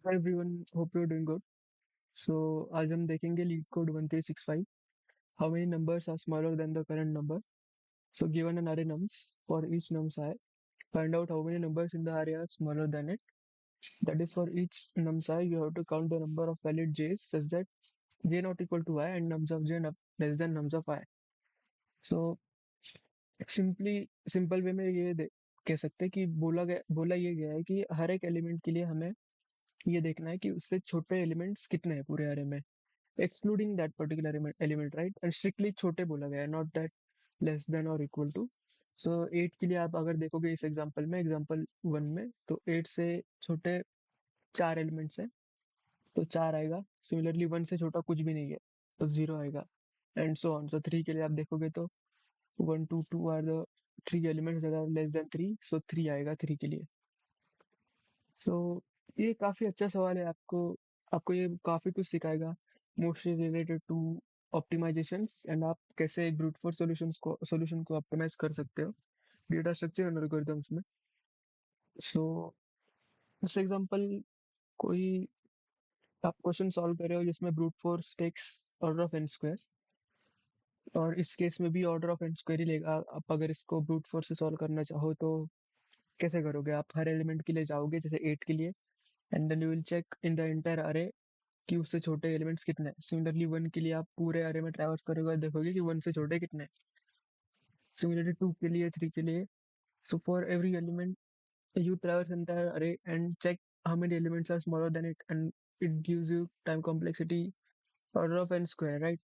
Hi everyone, hope you're doing good. So आज हम देखेंगे leet code 1365. How many numbers are smaller than the current number? So given an array nums, for each nums I, find out how many numbers in the array are smaller than it. That is, for each nums I, you have to count the number of valid j's such that j not equal to I and nums of j less than nums of I. So simple way में कह सकते हैं कि बोला ये गया है कि हर एक एलिमेंट के लिए हमें ये देखना है कि उससे छोटे एलिमेंट्स कितने हैं पूरे array में, excluding that particular element, right? And strictly छोटे बोला गया है, not that less than or equal to. So 8 के लिए आप अगर देखोगे इस एग्जांपल 1 में, तो 8 से छोटे 4 एलिमेंट्स हैं, तो 4 आएगा. सिमिलरली 1 से छोटा कुछ भी नहीं है, तो 0 आएगा, एंड सो ऑन. सो 3 के लिए आप देखोगे तो 1 2 are the 3 elements that are less than 3, so 3 आएगा 3 के लिए. सो ये काफी अच्छा सवाल है. आपको आपको ये काफी कुछ सिखाएगा, mostly related to optimisations, and आप कैसे एक ब्रूट फोर्स सॉल्यूशन को ऑप्टिमाइज कर सकते हो डेटा स्ट्रक्चर एंड एल्गोरिथम्स में. सो जैसे एग्जांपल, कोई आप क्वेश्चन सॉल्व कर रहे हो जिसमें brute force takes order of n square, और इस केस में भी ऑर्डर ऑफ एन स्क्वायर ही लेगा. आप अगर इसको ब्रूट फोर्स से सॉल्व करना चाहो तो कैसे करोगे? आप हर एलिमेंट के लिए जाओगे, जैसे 8 के लिए, and then you will check in the entire array कि उससे छोटे एलिमेंट्स कितने हैं. सिमिलरली 1 के लिए आप पूरे अरे में ट्रैवर्स करोगे और देखोगे कि 1 से छोटे कितने हैं. सिमिलरली 2 के लिए, 3 के लिए. So for every element you traverse entire array and check how many elements are smaller than it, and it gives you time complexity order of n square, right?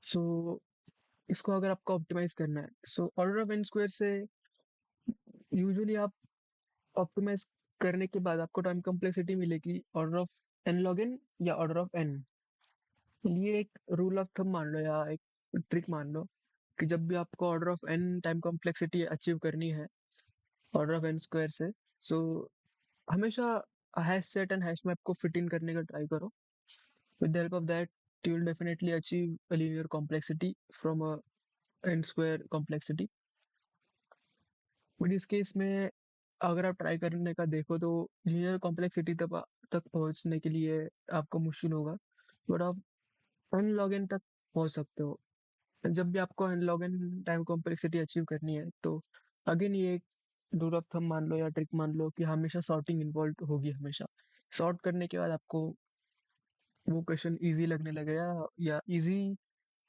So इसको अगर आपको ऑप्टिमाइज करना है, so order of n square से usually आप optimise करने के बाद आपको टाइम कॉम्प्लेक्सिटी मिलेगी order of n log n या ऑर्डर ऑफ एन. ये एक रूल ऑफ थंब मान लो या एक ट्रिक मान लो कि जब भी आपको order of n time complexity achieve करनी है ऑर्डर ऑफ एन स्क्वायर से, सो हमेशा hash set and hash map को फिट इन करने का ट्राई करो. With the help of that you will definitely achieve a linear complexity from a n square complexity. But इस case में अगर आप ट्राई करने का देखो तो लीनियर कॉम्प्लेक्सिटी तक पहुंचने के लिए आपको मुश्किल होगा, बट आप एन लॉग एन तक पहुंच सकते हो. जब भी आपको n log n time complexity achieve करनी है, तो अगेन ये एक रूल ऑफ थंब मान लो या ट्रिक मान लो कि हमेशा सॉर्टिंग इन्वॉल्व होगी. हमेशा सॉर्ट करने के बाद आपको वो क्वेश्चन इजी लगने लगेगा, या इजी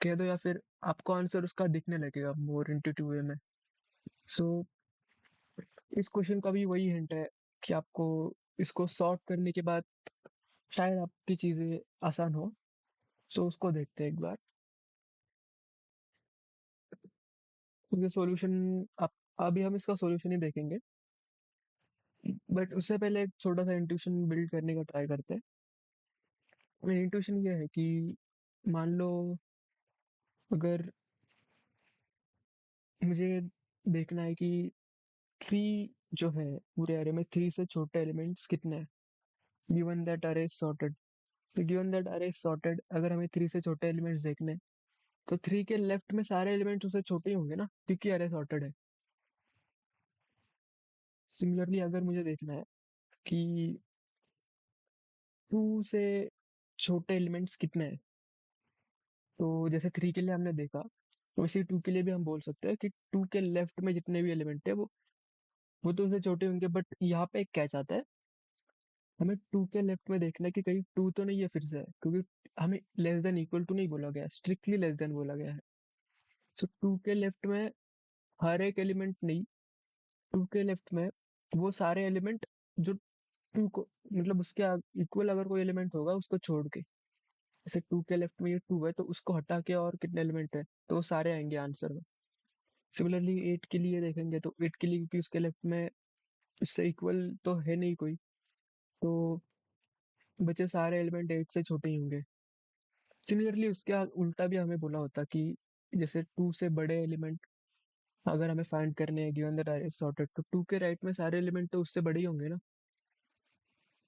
कह दो, या फिर आपको आंसर उसका दिखने लगेगा मोर इंट्यूटिव वे में. सो इस क्वेश्चन का भी वही हिंट है कि आपको इसको सॉर्ट करने के बाद शायद आपकी चीजें आसान हो. सो उसको देखते हैं एक बार. क्योंकि सॉल्यूशन आप अभी हम इसका सॉल्यूशन ही देखेंगे, बट उससे पहले एक छोटा सा इंट्यूशन बिल्ड करने का ट्राई करते हैं. इंट्यूशन ये है कि मान लो अगर मुझे देखना है कि 3 जो है पूरे एरे में, 3 से छोटे एलिमेंट्स कितने हैं, गिवन दैट अरे सॉर्टेड. तो गिवन दैट अरे सॉर्टेड, अगर हमें 3 से छोटे एलिमेंट्स देखने हैं, तो 3 के लेफ्ट में सारे एलिमेंट्स उससे छोटे ही होंगे ना, क्योंकि अरे सॉर्टेड है. सिमिलरली अगर मुझे देखना है कि 2 से छोटे एलिमेंट्स कितने हैं, तो जैसे 3 के लिए हमने देखा, वैसे 2 के लिए भी हम बोल सकते हैं कि 2 के लेफ्ट में जितने भी एलिमेंट है वो तो उनसे छोटे होंगे. बट यहाँ पे एक कैच आता है, हमें 2 के लेफ्ट में देखना है कि कहीं 2 तो नहीं है फिर से, क्योंकि हमें लेस देन इक्वल टू नहीं बोला गया, स्ट्रिक्टली लेस देन बोला गया है. सो 2 के लेफ्ट में हर एक एलिमेंट नहीं, 2 के लेफ्ट में वो सारे एलिमेंट जो 2 को, मतलब उसके इक्वल अगर कोई एलिमेंट होगा उसको छोड़ के. जैसे 2 के लेफ्ट में ये 2 है, तो उसको हटा के और कितने एलिमेंट है, तो वो सारे आएंगे आंसर में. सिमिलरली 8 के लिए देखेंगे, तो 8 के लिए क्योंकि उसके लेफ्ट में उससे इक्वल तो है नहीं कोई, तो बचे सारे एलिमेंट 8 से छोटे ही होंगे. सिमिलरली उसके उल्टा भी हमें बोला होता कि जैसे 2 से बड़े एलिमेंट अगर हमें फाइंड करने हैं गिवन द डायरेक्ट सॉर्टेड, तो 2 के राइट में सारे एलिमेंट तो उससे बड़े ही होंगे ना.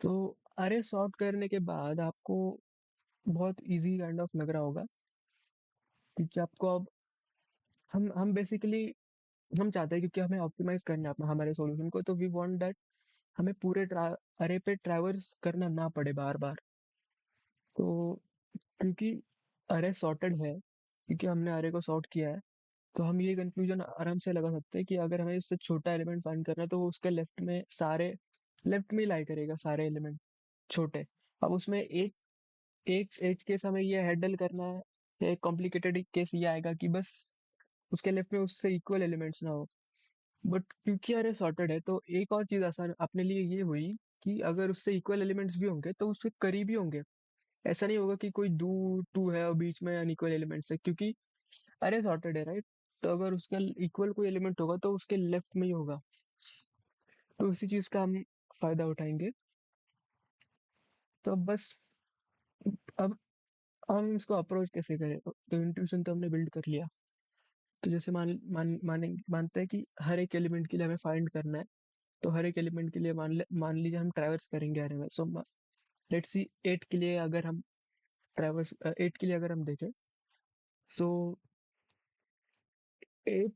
तो अरे सॉर्ट करने के बाद आपको बहुत इजी काइंड ऑफ लग रहा होगा, क्योंकि आपको अब हम बेसिकली हम चाहते हैं, क्योंकि हमें ऑप्टिमाइज करना है अपना हमारे सॉल्यूशन को, तो वी वांट दैट हमें पूरे अरे पे ट्रैवर्स करना ना पड़े बार बार। तो क्योंकि अरे सॉर्टेड है, क्योंकि हमने अरे को सॉर्ट किया है, तो हम ये कंक्लूजन आराम से लगा सकते हैं कि अगर हमें उससे छोटा एलिमेंट फाइंड करना है तो वो उसके लेफ्ट में लाई करेगा सारे एलिमेंट छोटे। अब उसमें एक एक एज केस हमें ये हैंडल करना है, या एक कॉम्प्लिकेटेड केस ये आएगा कि बस उसके लेफ्ट में उससे इक्वल एलिमेंट्स ना हो। बट क्योंकि अरे सॉर्टेड है तो एक और चीज आसान अपने लिए ये हुई कि अगर उससे इक्वल एलिमेंट्स भी होंगे तो उसके करीब ही होंगे। ऐसा नहीं होगा कि कोई दूर टू है और बीच में अनइक्वल एलिमेंट्स है, क्योंकि अरे सॉर्टेड है राइट। तो अगर उसका इक्वल कोई एलिमेंट होगा तो उसके लेफ्ट में ही होगा। तो उसी चीज का हम फायदा उठाएंगे। तो अब बस, अब हम इसको अप्रोच कैसे करें? तो इंट्यूशन तो हमने बिल्ड कर लिया। तो जैसे मानते हैं कि हर एक एलिमेंट के लिए हमें फाइंड करना है। तो हर एक एलिमेंट के लिए मान लीजिए हम ट्रैवर्स करेंगे अरे में। सो लेट्स सी 8 के लिए अगर हम ट्रैवर्स 8 के लिए अगर हम देखें, सो 8,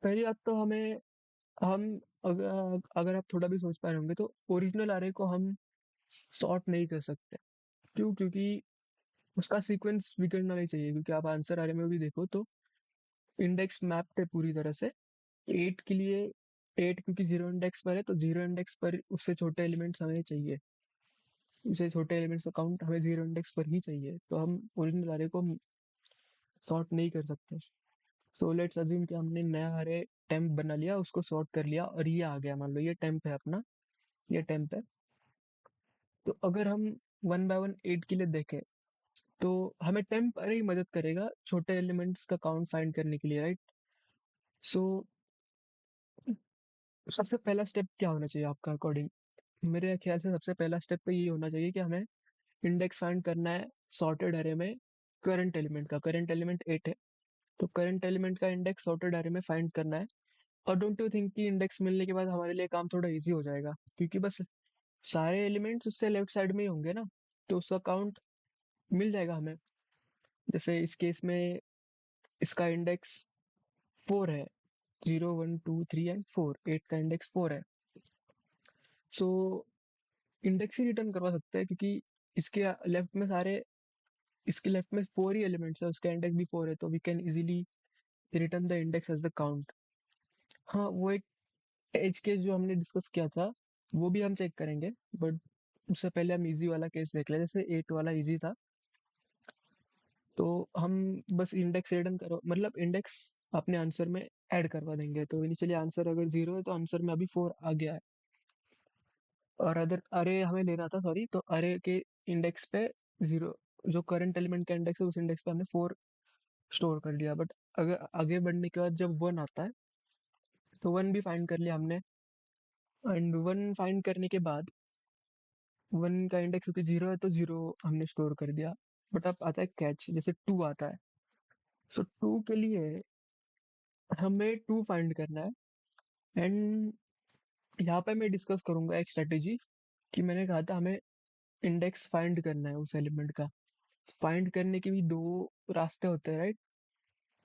पहली बात तो हम अगर अगर आप थोड़ा भी सोच पा रहे होंगे तो ओरिजिनल अरे को हम सॉर्ट नहीं कर सकते। क्यों? क्योंकि उसका सीक्वेंस बिगड़ना नहीं चाहिए, क्योंकि आप आंसर अरे में भी देखो तो इंडेक्स मैप्ड है पूरी तरह से 8 के लिए। 8 क्योंकि जीरो इंडेक्स पर है तो जीरो इंडेक्स पर उससे छोटे एलिमेंट्स हमें चाहिए। उससे छोटे एलिमेंट्स का काउंट हमें जीरो इंडेक्स पर ही चाहिए, तो हम ओरिजिनल अरे को सॉर्ट नहीं कर सकते। सो लेट्स अज्यूम कि हमने नया अरे टेम्प बना लिया, उसको सॉर्ट कर लिया और ये आ गया। मान लो ये टेम्प है अपना, ये टेम्प है। तो अगर हम वन बाय वन 8 के लिए देखें तो हमें टेम्प अरे ही मदद करेगा छोटे एलिमेंट्स का काउंट फाइंड करने के लिए, राइट? सो सबसे पहला स्टेप क्या होना चाहिए आपका अकॉर्डिंग? मेरे ख्याल से सबसे पहला स्टेप तो ये होना चाहिए कि हमें इंडेक्स फाइंड करना है सॉर्टेड अरे में। करंट एलिमेंट 8 है, तो करंट एलिमेंट का इंडेक्स सॉर्टेड अरे में फाइंड करना है। और डोंट यू थिंक कि इंडेक्स मिलने के बाद हमारे लिए काम थोड़ा इजी हो जाएगा, क्योंकि बस सारे एलिमेंट्स उससे लेफ्ट साइड में ही होंगे ना, तो उसका काउंट मिल जाएगा हमें। जैसे इस केस में इसका इंडेक्स 4 है। 0 1 2 3 एंड 4, 8 का इंडेक्स 4 है। सो इंडेक्स ही रिटर्न करवा सकते हैं, क्योंकि इसके लेफ्ट में सारे इसके लेफ्ट में 4 ही एलिमेंट्स है, उसका इंडेक्स भी 4 है, तो we can easily return the index as the count. हाँ, वो एक एज केस जो हमने डिस्कस किया था वो भी हम चेक करेंगे, बट उससे पहले हम इजी वाला केस देख ले। जैसे 8 वाला इजी था, तो हम बस इंडेक्स रिटर्न करो, मतलब इंडेक्स अपने आंसर में ऐड करवा देंगे। तो इनिशियली आंसर अगर 0 है तो आंसर में अभी 4 आ गया है। और अदर अरे हमें लेना था, सॉरी, तो अरे के इंडेक्स पे 0, जो करंट एलिमेंट का इंडेक्स है उस इंडेक्स पे हमने 4 स्टोर कर लिया। बट अगर आगे बढ़ने के बाद जब 1 आता है तो 1 भी फाइंड कर लिया हमने। एंड 1 फाइंड करने के बाद 1 का इंडेक्स क्योंकि 0 है तो 0 हमने स्टोर कर दिया। बट अब आता है कैच, जैसे 2 आता है। सो 2 के लिए हमें 2 फाइंड करना है। एंड यहाँ पे मैं डिस्कस करूंगा एक स्ट्रेटेजी, कि मैंने कहा था हमें इंडेक्स फाइंड करना है उस एलिमेंट का। फाइंड करने के भी दो रास्ते होते हैं, राइट?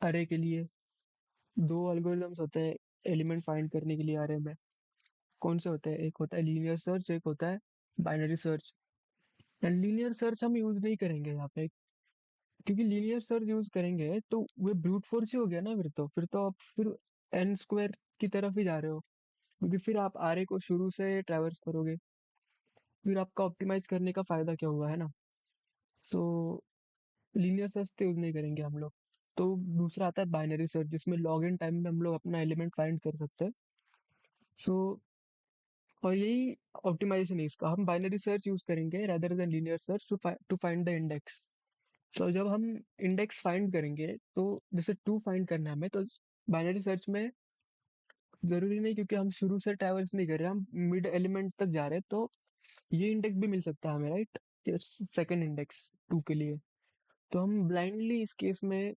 अरे के लिए दो एल्गोरिदम्स होते हैं एलिमेंट फाइंड करने के लिए अरे में। कौन से होते हैं? एक होता है लीनियर सर्च, एक होता है binary search. And linear search हम यूज नहीं करेंगे यहाँ पे, क्योंकि लीनियर सर्च यूज करेंगे तो वो ब्रूट फोर्स ही हो गया ना। फिर तो आप फिर एन स्क्वायर की तरफ ही जा रहे हो, क्योंकि फिर आप आरे को शुरू से ट्रैवर्स करोगे, फिर आपका ऑप्टिमाइज करने का फायदा क्या हुआ, है ना? तो लीनियर सर्च तो यूज नहीं करेंगे हम लोग। तो दूसरा आता है बाइनरी सर्च, जिसमें लॉग इन टाइम में हम लोग अपना एलिमेंट फाइंड कर सकते हैं। सो और यही ऑप्टिमाइजेशन है इसका, हम बाइनरी सर्च यूज करेंगे rather than linear search to find the index. So जब हम इंडेक्स फाइंड करेंगे तो जैसे 2 फाइंड करना है हमें, तो बाइनरी सर्च में जरूरी नहीं, क्योंकि हम शुरू से ट्रैवल्स नहीं कर रहे, हम मिड एलिमेंट तक जा रहे हैं, तो ये इंडेक्स भी मिल सकता है हमें, राइट? सेकंड इंडेक्स 2 के लिए। तो हम ब्लाइंडली इस केस में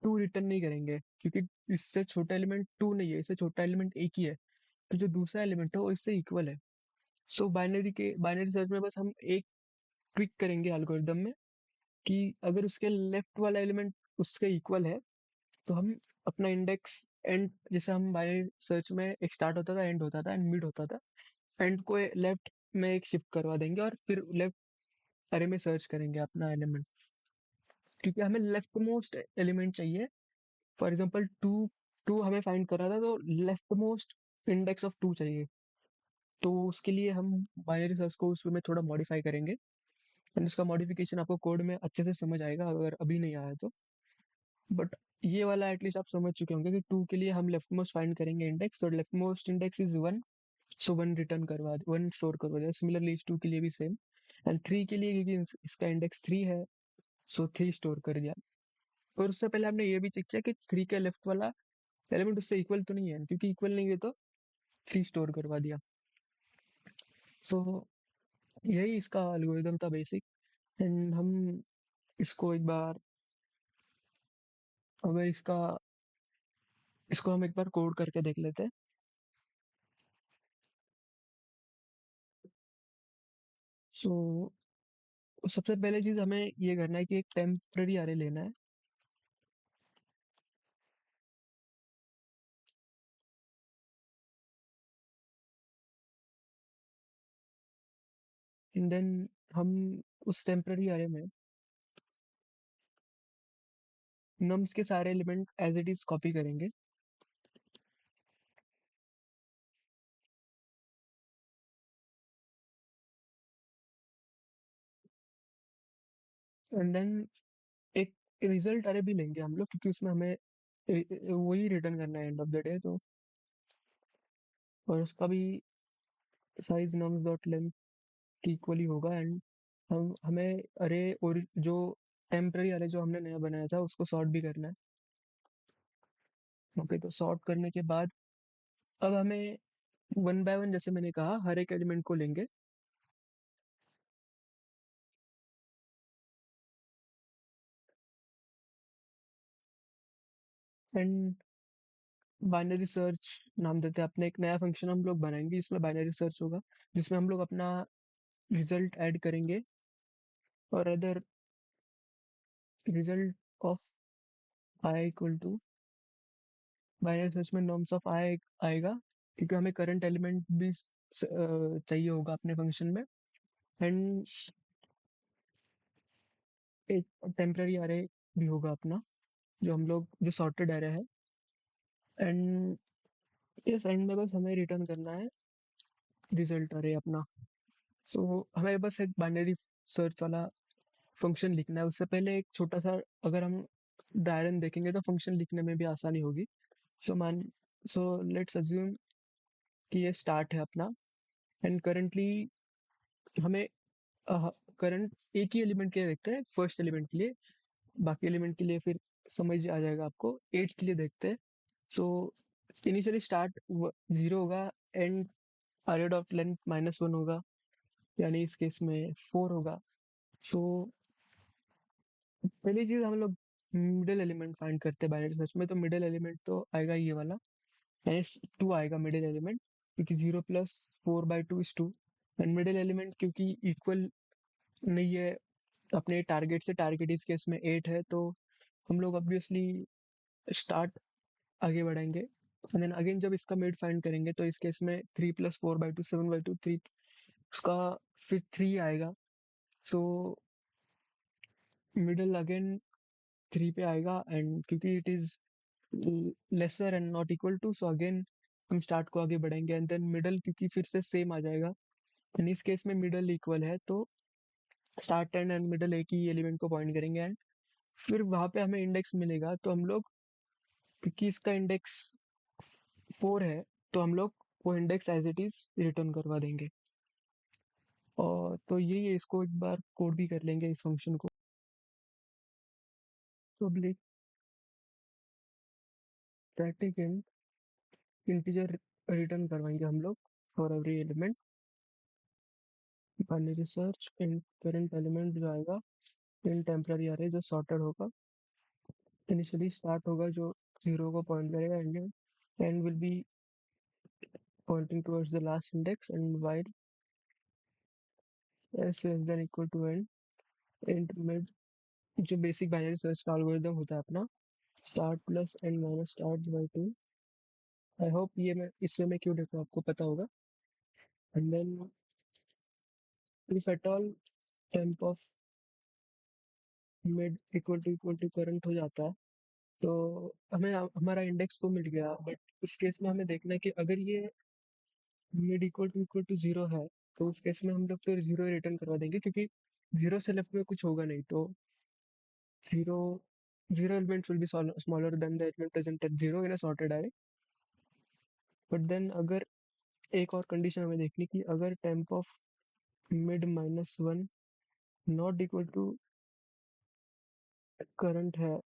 2 रिटर्न नहीं करेंगे, क्योंकि इससे छोटा एलिमेंट 2 नहीं है, इससे छोटा एलिमेंट एक ही है। तो जो दूसरा एलिमेंट है वो इससे इक्वल है। सो बाइनरी सर्च में बस हम एक ट्विक करेंगे एल्गोरिदम में, कि अगर उसके लेफ्ट वाला एलिमेंट उसके इक्वल है तो हम अपना इंडेक्स एंड, जैसे हम बाइनरी सर्च में एक स्टार्ट होता था, एंड होता था एंड मिड होता था, एंड को लेफ्ट में एक शिफ्ट करवा देंगे और फिर लेफ्ट अरे में सर्च करेंगे अपना एलिमेंट, क्योंकि हमें लेफ्ट मोस्ट एलिमेंट चाहिए। फॉर एग्जांपल टू, टू हमें फाइंड करना था तो leftmost index of two चाहिए। तो उसके लिए हम बाइनरी सर्च को उसमें थोड़ा मॉडिफाई करेंगे, एंड उसका मॉडिफिकेशन आपको कोड में अच्छे से समझ आएगा अगर अभी नहीं आया तो। बट ये वाला एटलीस्ट आप समझ चुके होंगे कि टू के लिए हम लेफ्ट मोस्ट फाइंड करेंगे इंडेक्स, और left most index is one, so one return करवा, वन स्टोर करवा दिया। सिमिलरली इस टू के लिए भी सेम, एंड थ्री के लिए क्योंकि इसका इंडेक्स थ्री है, सो थ्री स्टोर कर दिया। और उससे पहले हमने ये भी चेक किया कि थ्री का लेफ्ट वाला एलिमेंट उससे इक्वल तो नहीं है, क्योंकि इक्वल नहीं है तो थ्री स्टोर करवा दिया। सो यही इसका एल्गोरिदम था बेसिक। एंड हम इसको एक बार, अगर इसको हम एक बार कोड करके देख लेते हैं। सो सबसे पहले चीज हमें ये करना है कि एक टेम्पररी अरे लेना है, एंड देन हम उस टेम्पररी अरे में नम्स के सारे element as it is copy करेंगे। एंड देन एक रिजल्ट अरे भी लेंगे हम लोग, क्योंकि उसमें हमें वही रिटर्न करना है एंड ऑफ द डे तो। और उसका भी साइज नम्स डॉट लेंथ की इक्वली होगा। एंड हम हमें अरे और जो टेम्पररी अरे जो हमने नया बनाया था उसको सॉर्ट भी करना है। ओके, तो सॉर्ट करने के बाद अब हमें वन बाय वन, जैसे मैंने कहा, हर एक एलिमेंट को लेंगे। एंड बाइनरी सर्च नाम देते हैं अपने, एक नया फंक्शन हम लोग बनाएंगे जिसमें बाइनरी सर्च होगा, जिसमें हम लोग अपना रिजल्ट ऐड करेंगे और other result of i equal to, binary search में नॉर्म्स ऑफ आई आएगा, क्योंकि हमें करंट एलिमेंट भी चाहिए होगा अपने फंक्शन में। एंड एक टेम्पररी अरे भी होगा अपना, जो हम लोग जो सॉर्टेड अरे है। एंड इस एंड में बस हमें रिटर्न करना है रिजल्ट अरे अपना। सो हमें बस एक बाइनरी सर्च वाला फंक्शन लिखना है। उससे पहले एक छोटा सा, अगर हम डायरन देखेंगे तो फंक्शन लिखने में भी आसानी होगी। सो मान सो लेट्स अज्यूम कि ये स्टार्ट है अपना, एंड करंटली हमें करंट एक ही एलिमेंट के लिए देखते हैं, फर्स्ट एलिमेंट के लिए। बाकी एलिमेंट के लिए फिर समझ आ जाएगा आपको, एट के लिए देखते हैं। सो इनिशियली स्टार्ट जीरो होगा, एंड अरे डॉट लेंथ माइनस वन होगा, यानी इस केस में फोर होगा। सो पहली चीज हम लोग मिडिल एलिमेंट फाइंड करते हैं बाइनरी सर्च में, तो मिडिल एलिमेंट तो आएगा ये वाला, यानी टू आएगा मिडिल एलिमेंट, क्योंकि zero plus four by two is two. And middle element क्योंकि इक्वल नहीं है अपने टारगेट से, टारगेट इस केस में एट है, तो हम लोग ऑब्वियसली स्टार्ट आगे बढ़ाएंगे। एंड देन अगेन जब इसका मिड फाइंड करेंगे तो इस केस में three plus four by to seven by two three, उसका फिर थ्री आएगा। सो मिडल अगेन थ्री पे आएगा, एंड क्योंकि it is lesser and not equal to, so again हम स्टार्ट को आगे बढ़ेंगे। एंड देन मिडल क्योंकि फिर से सेम आ जाएगा, एंड इस केस में मिडल इक्वल है, तो स्टार्ट एंड मिडल एक ही एलिमेंट को पॉइंट करेंगे। एंड फिर वहां पे हमें इंडेक्स मिलेगा, तो हम लोग, क्योंकि इसका इंडेक्स फोर है, तो हम लोग वो index as it is return करवा देंगे। और तो यही है, इसको एक बार कोड भी कर लेंगे इस फंक्शन को। पब्लिक स्टैटिक इंटीजर रिटर्न करवाएंगे हम लोग for every element. Binary search in current element जो आएगा इन टेम्पररी अरे जो सॉर्टेड होगा, इनिशियली स्टार्ट होगा जो जीरो को पॉइंट करेगा, and will be pointing towards the last index, and while s less than equal to n, int mid, जो बेसिक बाइनरी सर्च का एल्गोरिथम होता है अपना, start plus end minus start by two. I hope ये मैं इसमें मैं क्यों देखूँ आपको पता होगा। And then if at all temp of mid equal to current हो जाता है, तो हमें हमारा इंडेक्स तो मिल गया, बट इस केस में हमें देखना है कि अगर ये मिड इक्वल टू जीरो है, तो उस केस में हम लोग फिर जीरो रिटर्न करवा देंगे, क्योंकि जीरो से लेफ्ट में कुछ होगा नहीं, तो zero zero elements will be smaller than the element present at zero in a sorted array. But then अगर एक और कंडीशन हमें देखनी कि अगर temp of mid minus one not equal to current है,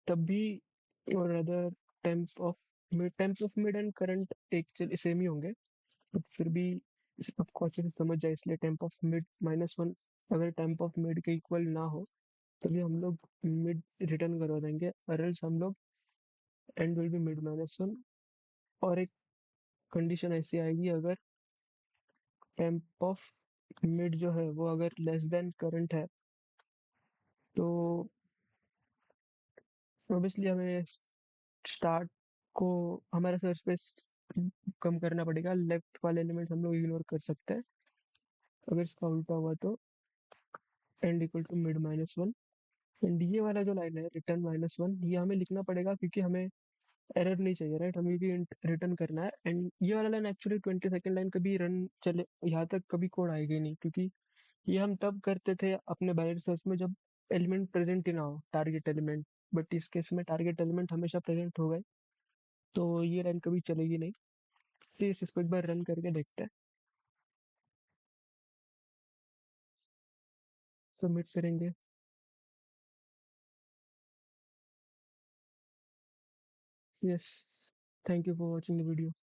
तब भी, और other temp of mid and current एक सेम ही होंगे, बट फिर भी आपको अच्छे से समझ जाए इसलिए temp of mid minus one अगर टेम्प ऑफ मिड के इक्वल ना हो, तभी हम लोग मिड रिटर्न करवा देंगे, और एल्स हम लोग and will be mid minus one. और एक कंडीशन ऐसी आएगी, अगर टेम्प ऑफ मिड जो है वो अगर लेस देन करंट है, तो ऑब्वियसली हमें स्टार्ट को हमारा सर्च स्पेस कम करना पड़ेगा, लेफ्ट वाले एलिमेंट हम लोग इग्नोर कर सकते हैं। अगर इसका उल्टा हुआ तो and equal to mid minus one. And ये वाला जो लाइन है रिटर्न माइनस वन, ये हमें लिखना पड़ेगा क्योंकि हमें एरर नहीं चाहिए, राइट, हमें भी रिटर्न करना है। एंड ये वाला लाइन एक्चुअली 22nd लाइन कभी रन चले यहाँ तक कभी कोड आएगी नहीं, क्योंकि ये हम तब करते थे अपने बाइनरी सर्च में जब एलिमेंट प्रेजेंट ही ना हो, टारगेट एलिमेंट। बट इस केस में टारगेट एलिमेंट हमेशा प्रेजेंट हो गए, तो ये लाइन कभी चलेगी नहीं। फिर इसको एक बार रन करके देखते हैं, सबमिट करेंगे। Yes, thank you for watching the video.